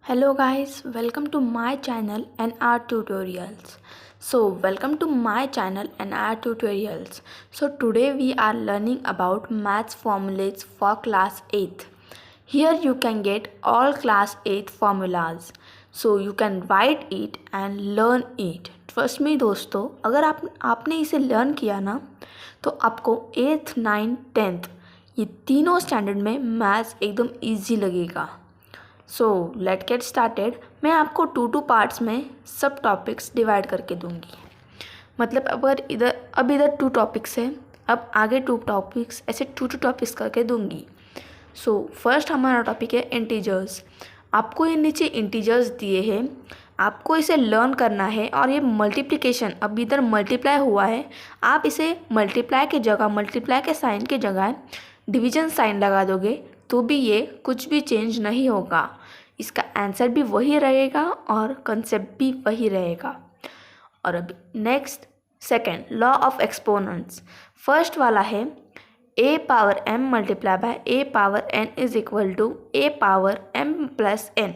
Hello guys, welcome to my channel and our tutorials. Welcome to my channel and our tutorials. Today we are learning about maths formulas for class 8th. Here you can get all class 8 formulas. You can write it and learn it. Trust me दोस्तों, अगर आपने इसे learn किया ना तो आपको 8th, 9th, 10th ये तीनों स्टैंडर्ड में मैथ्स एकदम इजी लगेगा. Let get started. मैं आपको टू पार्ट्स में सब टॉपिक्स डिवाइड करके दूंगी. मतलब अगर इधर 2 टॉपिक्स है, अब आगे 2 टॉपिक्स, ऐसे 2 टॉपिक्स करके दूंगी. फर्स्ट हमारा टॉपिक है इंटीजर्स. आपको ये नीचे इंटीजर्स दिए हैं, आपको इसे लर्न करना है. और ये मल्टीप्लिकेशन, अब इधर मल्टीप्लाई हुआ है, आप इसे मल्टीप्लाई के साइन के जगह डिवीजन साइन लगा दोगे तो भी ये कुछ भी चेंज नहीं होगा. इसका आंसर भी वही रहेगा और कंसेप्ट भी वही रहेगा. और अब next second, law of exponents. First वाला है a power m multiply by a power n is equal to a power m plus n.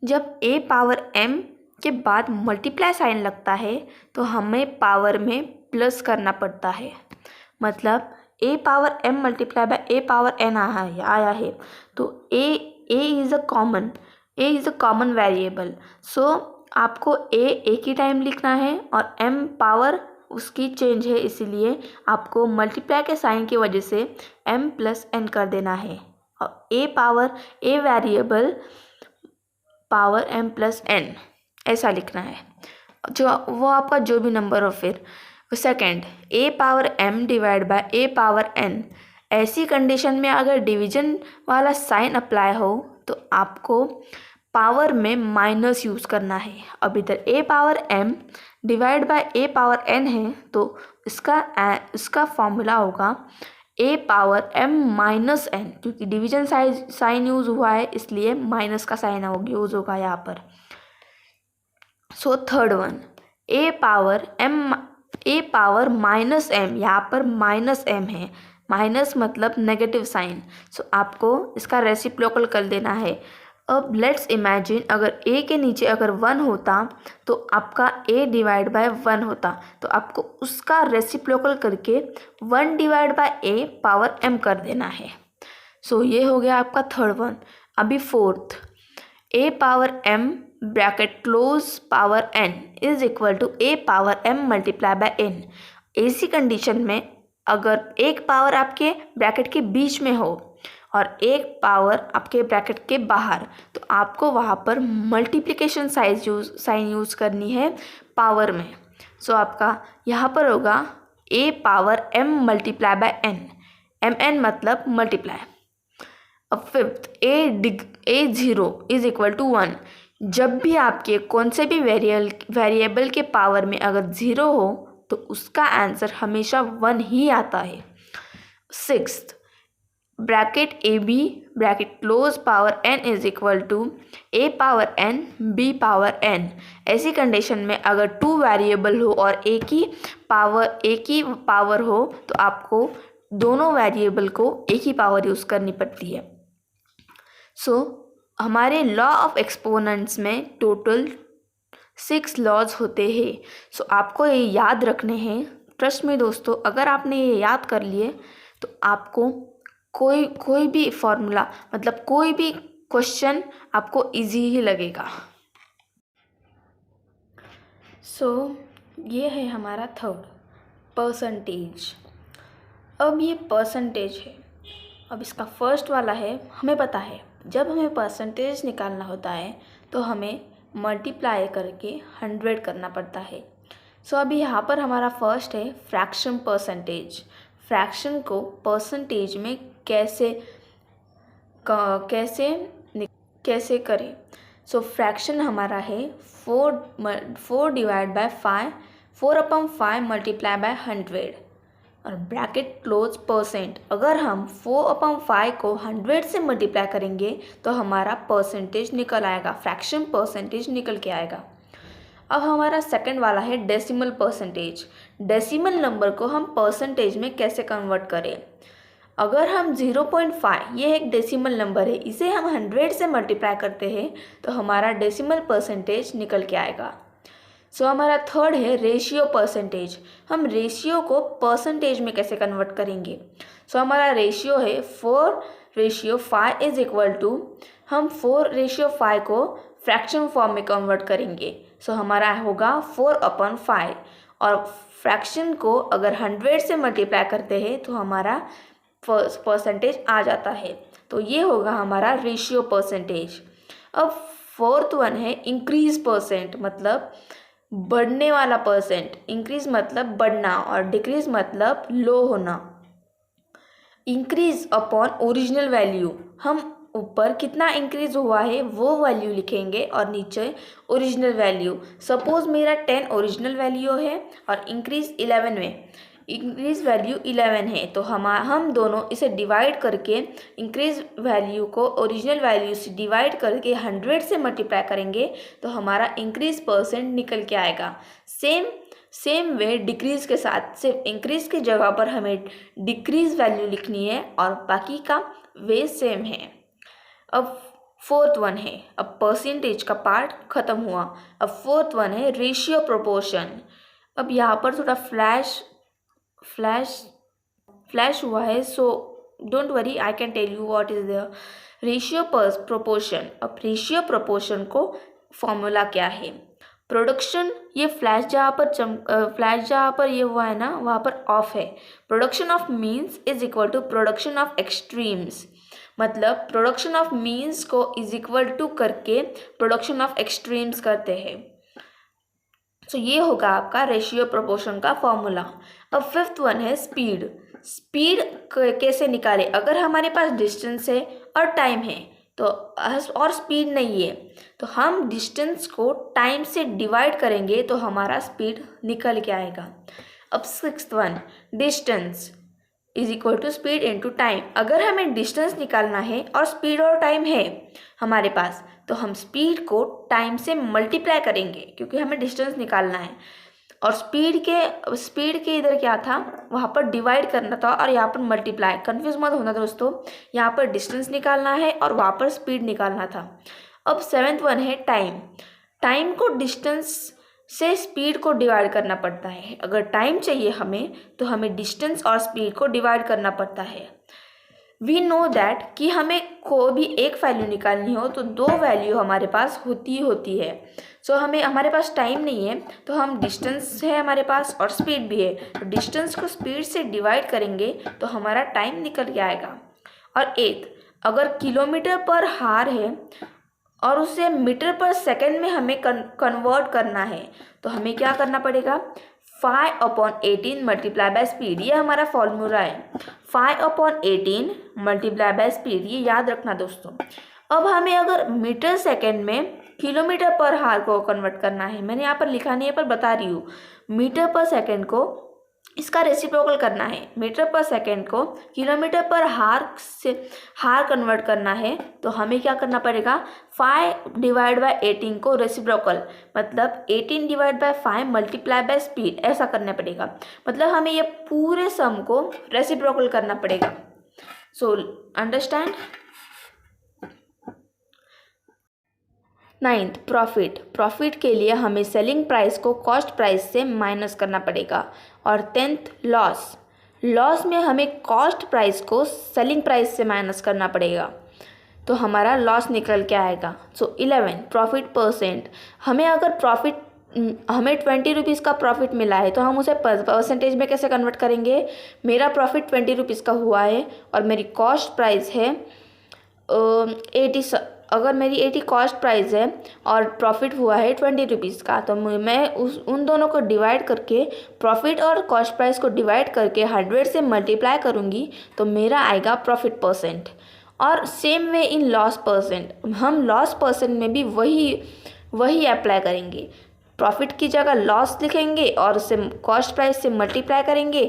जब a पावर m के बाद मल्टीप्लाई साइन लगता है तो हमें पावर में प्लस करना पड़ता है. मतलब a power m multiply by a power n आया है तो a is a common variable. आपको a एक ही टाइम लिखना है और m पावर उसकी चेंज है, इसीलिए आपको मल्टीप्लाई के साइन की वजह से m प्लस n कर देना है. और a variable power m plus n ऐसा लिखना है, जो वो आपका जो भी नंबर हो. फिर second, a power m divide by a power n. ऐसी कंडीशन में अगर डिवीजन वाला साइन अप्लाई हो तो आपको पावर में माइनस यूज़ करना है. अब इधर a power m divide by a power n है तो इसका फॉर्मूला होगा a power m minus n. क्योंकि डिवीजन साइन यूज़ हुआ है इसलिए माइनस का साइन यूज़ होगा यहाँ पर. Third one, a power minus m. यहाँ पर माइनस m है, माइनस मतलब नेगेटिव साइन. आपको इसका रेसिप्रोकल कर देना है. अब लेट्स इमेजिन अगर a के नीचे अगर 1 होता तो आपका a डिवाइड बाय 1 होता, तो आपको उसका रेसिप्रोकल करके 1 divide by a power m कर देना है. ये हो गया आपका थर्ड वन. अभी fourth, a power m bracket close power n is equal to a power m multiply by n. ऐसी कंडीशन में अगर एक पावर आपके ब्रैकेट के बीच में हो और एक पावर आपके ब्रैकेट के बाहर, तो आपको वहाँ पर मल्टीप्लिकेशन साइन यूज़ करनी है पावर में. आपका यहाँ पर होगा a power m multiply by n. mn मतलब मल्टीप्लाई. अब fifth, a 0 is equal to 1. जब भी आपके कौन से भी वेरिएबल के पावर में अगर 0 हो तो उसका आंसर हमेशा 1 ही आता है. Sixth, bracket A B bracket close power n is equal to a power n b power n. ऐसी कंडीशन में अगर 2 वेरिएबल हो और एक ही पावर हो तो आपको दोनों वेरिएबल को एक ही पावर यूज़ करनी पड़ती है. हमारे लॉ ऑफ एक्सपोनेंट्स में टोटल 6 लॉज होते हैं. आपको ये याद रखने हैं. ट्रस्ट में दोस्तों, अगर आपने ये याद कर लिए तो आपको कोई भी फॉर्मूला, मतलब कोई भी क्वेश्चन आपको इजी ही लगेगा. ये है हमारा थर्ड, परसेंटेज. अब ये परसेंटेज है. अब इसका फर्स्ट वाला है, हमें पता है जब हमें परसेंटेज निकालना होता है तो हमें मल्टीप्लाई करके 100 करना पड़ता है. अभी यहाँ पर हमारा फर्स्ट है फ्रैक्शन परसेंटेज. फ्रैक्शन को परसेंटेज में कैसे करें. फ्रैक्शन हमारा है 4 डिवाइड बाय 5, 4/5 मल्टीप्लाई बाय 100 और ब्रैकेट क्लोज परसेंट. अगर हम 4/5 को 100 से मल्टीप्लाई करेंगे तो हमारा परसेंटेज निकल आएगा, फ्रैक्शन परसेंटेज निकल के आएगा. अब हमारा सेकंड वाला है डेसिमल परसेंटेज. डेसिमल नंबर को हम परसेंटेज में कैसे कन्वर्ट करें. अगर हम 0.5, ये एक डेसिमल नंबर है, इसे हम 100 से मल्टीप्लाई करते हैं तो हमारा डेसिमल परसेंटेज निकल के आएगा। सो हमारा थर्ड है रेशियो परसेंटेज। हम रेशियो को परसेंटेज में कैसे कन्वर्ट करेंगे? सो हमारा रेशियो है 4:5 इज इक्वल टू, हम 4:5 को फ्रैक्शन फॉर्म में कन्वर्ट करेंगे। सो हमारा होगा 4/5 और फ्रैक्शन को अगर 100 से मल्टीप्लाई करते हैं तो हमारा परसेंटेज आ जाता है। तो ये होगा हमारा रेशियो परसेंटेज। अब फोर्थ वन है इंक्रीज परसेंट, मतलब बढ़ने वाला परसेंट। इंक्रीज मतलब बढ़ना और डिक्रीज मतलब लो होना। इंक्रीज अपॉन ओरिजिनल वैल्यू, हम ऊपर कितना इंक्रीज हुआ है वो वैल्यू लिखेंगे और नीचे ओरिजिनल वैल्यू। सपोज मेरा 10 ओरिजिनल वैल्यू है और इंक्रीज 11 में, इंक्रीज वैल्यू 11 है, तो हम दोनों इसे डिवाइड करके इंक्रीज वैल्यू को ओरिजिनल वैल्यू से डिवाइड करके 100 से मल्टीप्लाई करेंगे तो हमारा इंक्रीज परसेंट निकल के आएगा। सेम वे डिक्रीज़ के साथ सिर्फ इंक्रीज़ की जगह पर हमें डिक्रीज़ वैल्यू लिखनी है और बाकी का वे सेम है। अब फोर्थ वन है, अब परसेंटेज का पार्ट ख़त्म हुआ। अब फोर्थ वन है रेशियो प्रोपोर्शन। अब यहाँ पर थोड़ा फ्लैश हुआ है, so don't worry, I can tell you what is the ratio proportion. अब रेशियो प्रोपोर्शन को फॉर्मूला क्या है? प्रोडक्शन, ये फ्लैश जहाँ पर ये हुआ है ना, वहाँ पर ऑफ है। Production of means is equal to production of extremes, मतलब प्रोडक्शन ऑफ मीन्स को इज इक्वल टू करके प्रोडक्शन ऑफ एक्सट्रीम्स करते हैं। सो ये होगा आपका रेशियो प्रोपोर्शन का फॉर्मूला। अब फिफ्थ वन है स्पीड। स्पीड कैसे निकाले? अगर हमारे पास डिस्टेंस है और टाइम है तो, और स्पीड नहीं है, तो हम डिस्टेंस को टाइम से डिवाइड करेंगे तो हमारा स्पीड निकल के आएगा। अब sixth one, distance is equal to speed into time. अगर हमें डिस्टेंस निकालना है और स्पीड और टाइम है हमारे पास, तो हम स्पीड को टाइम से मल्टीप्लाई करेंगे क्योंकि हमें डिस्टेंस निकालना है। और स्पीड के इधर क्या था, वहाँ पर डिवाइड करना था और यहाँ पर मल्टीप्लाई। कंफ्यूज मत होना दोस्तों, यहाँ पर डिस्टेंस निकालना है और वहाँ पर स्पीड निकालना था। अब सेवेंथ वन है टाइम। टाइम को डिस्टेंस से स्पीड को डिवाइड करना पड़ता है। अगर टाइम चाहिए हमें तो हमें डिस्टेंस और स्पीड को डिवाइड करना पड़ता है। वी नो दैट कि हमें कोई भी एक वैल्यू निकालनी हो तो दो वैल्यू हमारे पास होती है। सो हमारे पास टाइम नहीं है तो हम डिस्टेंस है हमारे पास और स्पीड भी है, तो डिस्टेंस को स्पीड से डिवाइड करेंगे तो हमारा टाइम निकल के आएगा। और एथ, अगर किलोमीटर पर हार है और उसे मीटर पर सेकंड में हमें कन्वर्ट करना है तो हमें क्या करना पड़ेगा? 5/18 मल्टीप्लाई बाय स्पीड, ये हमारा फॉर्मूला है। 5/18 मल्टीप्लाई बाय स्पीड, ये याद रखना दोस्तों। अब हमें अगर मीटर सेकंड में किलोमीटर पर हार को कन्वर्ट करना है, मैंने यहाँ पर लिखा नहीं है पर बता रही हूँ, मीटर पर सेकंड को इसका रेसिप्रोकल करना है। मीटर पर सेकंड को किलोमीटर पर हार कन्वर्ट करना है तो हमें क्या करना पड़ेगा? 5/18 को रेसिप्रोकल, मतलब 18 divide by 5 multiply by speed, ऐसा करना पड़ेगा। मतलब हमें ये पूरे सम को रेसिप्रोकल करना पड़ेगा। So understand. नाइन्थ, प्रॉफिट के लिए हमें सेलिंग प्राइस को कॉस्ट प्राइस से माइनस करना पड़ेगा। और 10th, लॉस में हमें कॉस्ट प्राइस को सेलिंग प्राइस से माइनस करना पड़ेगा तो हमारा लॉस निकल के आएगा। सो 11, प्रॉफिट परसेंट। हमें 20 रुपीज़ का प्रॉफिट मिला है तो हम उसे परसेंटेज में कैसे कन्वर्ट करेंगे? मेरा प्रॉफिट 20 रुपीज़ का हुआ है और मेरी कॉस्ट प्राइस है 80। अगर मेरी 80 कॉस्ट प्राइस है और प्रॉफिट हुआ है 20 रुपीज़ का, तो मैं उन दोनों को डिवाइड करके, प्रॉफिट और कॉस्ट प्राइस को डिवाइड करके 100 से मल्टीप्लाई करूँगी तो मेरा आएगा प्रॉफिट परसेंट। और सेम वे इन लॉस परसेंट, हम लॉस परसेंट में भी वही अप्लाई करेंगे। प्रॉफिट की जगह लॉस लिखेंगे और उसे कॉस्ट प्राइस से मल्टीप्लाई करेंगे,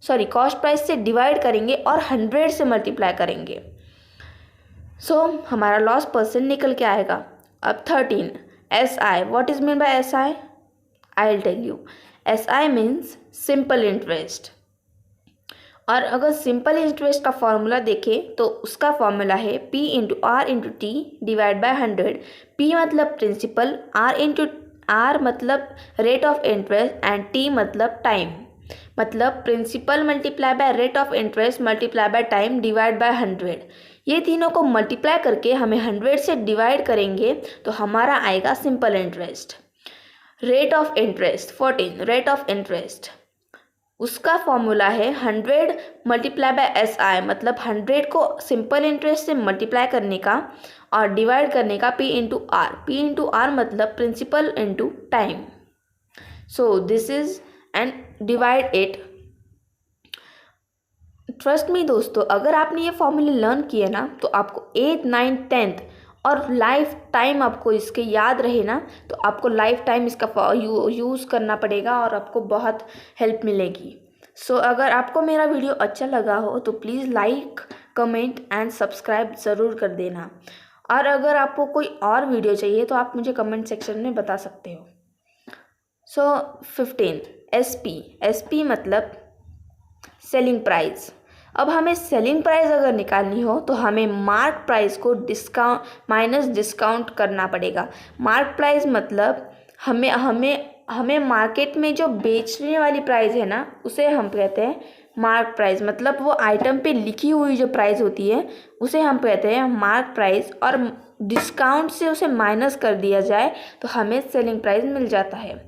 कॉस्ट प्राइस से डिवाइड करेंगे और 100 से मल्टीप्लाई करेंगे। सो हमारा लॉस परसेंट निकल के आएगा। अब 13, SI। What is mean by SI? I will tell you. SI means simple interest. और अगर सिंपल इंटरेस्ट का फॉर्मूला देखें तो उसका फॉर्मूला है P into R into T divide by 100। P मतलब प्रिंसिपल, आर मतलब rate of interest and T मतलब टाइम। मतलब principal multiply by rate of interest multiply by time divide by 100। ये तीनों को मल्टीप्लाई करके हमें 100 से डिवाइड करेंगे तो हमारा आएगा simple interest. Rate of interest 14, rate of interest उसका फॉर्मूला है 100 मल्टीप्लाई बाय एस आई, मतलब 100 को सिंपल इंटरेस्ट से मल्टीप्लाई करने का और डिवाइड करने का P into R. P into R मतलब principal into time. So this is and divide it. Trust me दोस्तों, अगर आपने ये फॉर्मूले लर्न किए ना तो आपको 8th 9th 10th और लाइफ टाइम आपको इसके याद रहे ना, तो आपको लाइफ टाइम इसका यूज़ करना पड़ेगा और आपको बहुत हेल्प मिलेगी। सो अगर आपको मेरा वीडियो अच्छा लगा हो तो please like, comment and subscribe ज़रूर कर देना। और अगर आपको कोई और वीडियो चाहिए तो आप मुझे कमेंट सेक्शन में बता सकते हो। सो 15 SP मतलब सेलिंग प्राइस। अब हमें सेलिंग प्राइस अगर निकालनी हो तो हमें मार्क प्राइस को डिस्काउंट करना पड़ेगा। मार्क प्राइस मतलब हमें मार्केट में जो बेचने वाली प्राइस है ना उसे हम कहते हैं मार्क प्राइस। मतलब वो आइटम पे लिखी हुई जो प्राइस होती है उसे हम कहते हैं मार्क प्राइस, और डिस्काउंट से उसे माइनस कर दिया जाए तो हमें सेलिंग प्राइस मिल जाता है।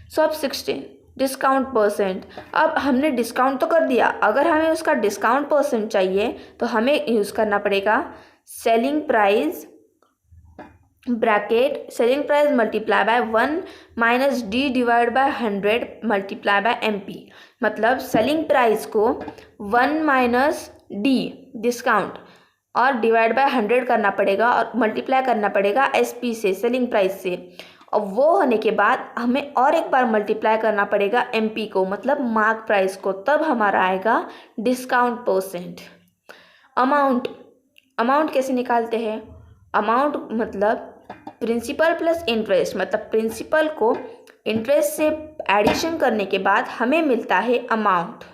सो अब 16 डिस्काउंट परसेंट। अब हमने डिस्काउंट तो कर दिया, अगर हमें उसका डिस्काउंट परसेंट चाहिए तो हमें यूज़ करना पड़ेगा selling price bracket selling price multiply by 1 minus D divide by 100 multiply bye MP। मतलब सेलिंग प्राइस को 1 माइनस डी डिस्काउंट और डिवाइड बाय 100 करना पड़ेगा और मल्टीप्लाई करना पड़ेगा SP से, सेलिंग प्राइस से। और वो होने के बाद हमें और एक बार मल्टीप्लाई करना पड़ेगा MP को, मतलब मार्क प्राइस को, तब हमारा आएगा डिस्काउंट परसेंट। अमाउंट कैसे निकालते हैं? अमाउंट मतलब प्रिंसिपल प्लस इंटरेस्ट, मतलब प्रिंसिपल को इंटरेस्ट से एडिशन करने के बाद हमें मिलता है अमाउंट।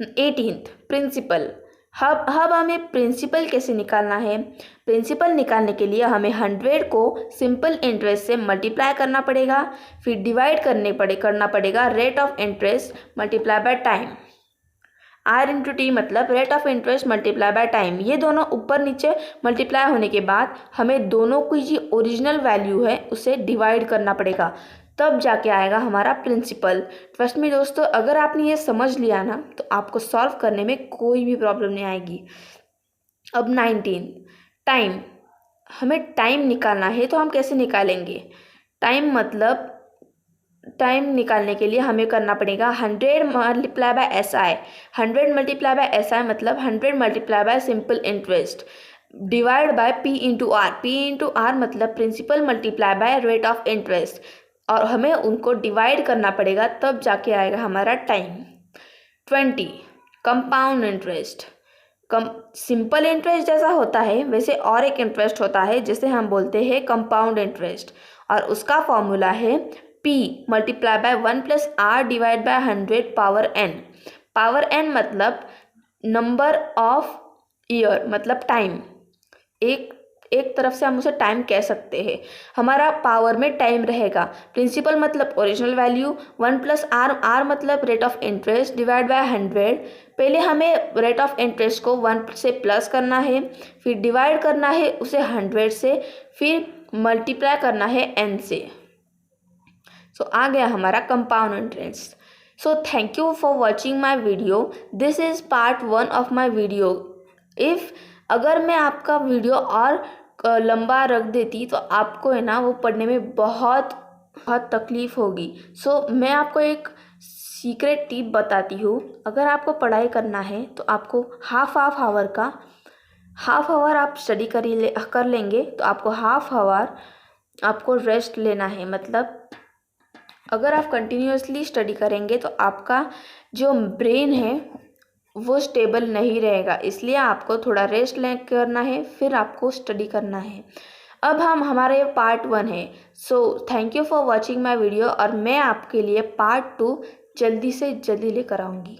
18 प्रिंसिपल। अब हमें प्रिंसिपल कैसे निकालना है? प्रिंसिपल निकालने के लिए हमें 100 को सिंपल इंटरेस्ट से मल्टीप्लाई करना पड़ेगा, फिर डिवाइड करना पड़ेगा rate of interest multiply by time. R into T मतलब rate of interest multiply by time. ये दोनों ऊपर नीचे मल्टीप्लाई होने के बाद हमें दोनों की जो ओरिजिनल वैल्यू है उसे डिवाइड करना पड़ेगा, तब जाके आएगा हमारा प्रिंसिपल। ट्रस्ट मी दोस्तों, अगर आपने ये समझ लिया ना तो आपको सॉल्व करने में कोई भी प्रॉब्लम नहीं आएगी। अब 19 टाइम। हमें टाइम निकालना है तो हम कैसे निकालेंगे? टाइम मतलब टाइम निकालने के लिए हमें करना पड़ेगा 100 multiply by SI। 100 multiply by SI मतलब 100 multiply by simple interest divide by P into R. P into R मतलब principal multiply by rate of interest, और हमें उनको डिवाइड करना पड़ेगा, तब जाके आएगा हमारा time. 20 compound interest. Simple interest जैसा होता है वैसे और एक इंटरेस्ट होता है जिसे हम बोलते हैं कंपाउंड इंटरेस्ट, और उसका फॉर्मूला है P multiply by 1 plus R divide by 100 power N। Power N मतलब नंबर ऑफ ईयर, मतलब टाइम। एक तरफ से हम उसे टाइम कह सकते हैं। हमारा पावर में टाइम रहेगा। प्रिंसिपल मतलब ओरिजिनल वैल्यू, 1 प्लस R मतलब rate of interest divide by 100। पहले हमें रेट ऑफ इंटरेस्ट को 1 से प्लस करना है, फिर डिवाइड करना है उसे 100 से, फिर मल्टीप्लाई करना है N से। सो आ गया हमारा compound interest. So thank you for watching my video. This is part 1 of my video. अगर मैं आपका वीडियो और लंबा रख देती तो आपको है ना वो पढ़ने में बहुत तकलीफ़ होगी। सो मैं आपको एक सीक्रेट टिप बताती हूँ। अगर आपको पढ़ाई करना है तो आपको हाफ आवर आप स्टडी कर लेंगे, तो आपको हाफ आवर आपको रेस्ट लेना है। मतलब अगर आप कंटिन्यूअसली स्टडी करेंगे तो आपका जो ब्रेन है वो स्टेबल नहीं रहेगा, इसलिए आपको थोड़ा रेस्ट करना है, फिर आपको स्टडी करना है। अब हमारे पार्ट 1 है। So thank you for watching my video, और मैं आपके लिए पार्ट 2 जल्दी से जल्दी लेकर आऊँगी।